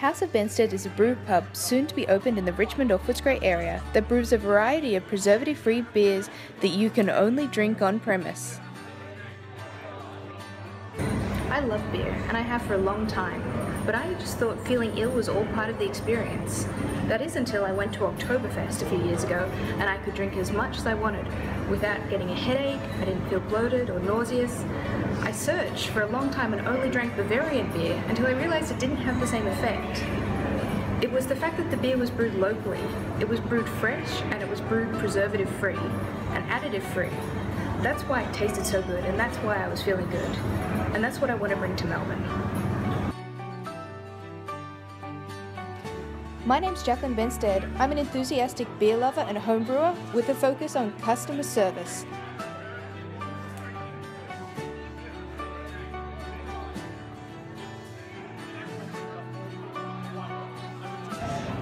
House of Benstead is a brew pub soon to be opened in the Richmond or Footscray area that brews a variety of preservative-free beers that you can only drink on premise. I love beer, and I have for a long time, but I just thought feeling ill was all part of the experience. That is until I went to Oktoberfest a few years ago, and I could drink as much as I wanted without getting a headache. I didn't feel bloated or nauseous. I searched for a long time and only drank Bavarian beer until I realized it didn't have the same effect. It was the fact that the beer was brewed locally. It was brewed fresh, and it was brewed preservative-free and additive-free. That's why it tasted so good, and that's why I was feeling good. And that's what I want to bring to Melbourne. My name's Jacqueline Benstead. I'm an enthusiastic beer lover and home brewer with a focus on customer service.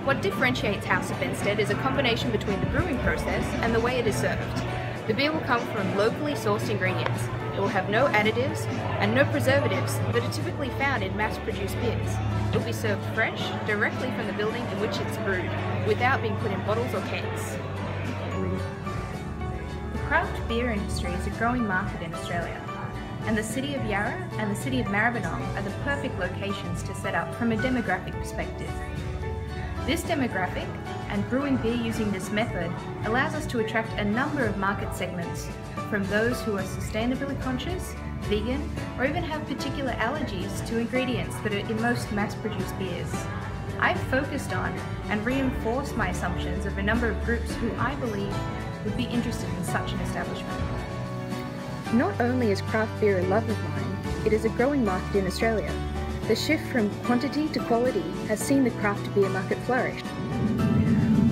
What differentiates House of Benstead is a combination between the brewing process and the way it is served. The beer will come from locally sourced ingredients. It will have no additives and no preservatives that are typically found in mass-produced beers. It will be served fresh, directly from the building in which it's brewed, without being put in bottles or kegs. The craft beer industry is a growing market in Australia, and the City of Yarra and the City of Maribyrnong are the perfect locations to set up from a demographic perspective. This demographic, and brewing beer using this method, allows us to attract a number of market segments, from those who are sustainability conscious, vegan, or even have particular allergies to ingredients that are in most mass-produced beers. I've focused on and reinforced my assumptions of a number of groups who I believe would be interested in such an establishment. Not only is craft beer a love of mine, it is a growing market in Australia. The shift from quantity to quality has seen the craft beer market flourish.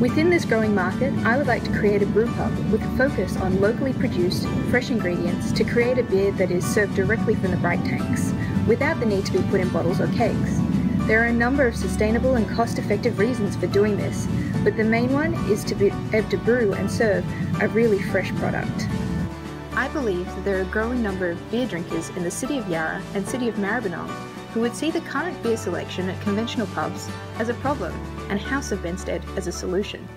Within this growing market, I would like to create a brew pub with a focus on locally produced, fresh ingredients to create a beer that is served directly from the bright tanks, without the need to be put in bottles or kegs. There are a number of sustainable and cost-effective reasons for doing this, but the main one is to be able to brew and serve a really fresh product. I believe that there are a growing number of beer drinkers in the City of Yarra and City of Maribyrnong who would see the current beer selection at conventional pubs as a problem and House of Benstead as a solution.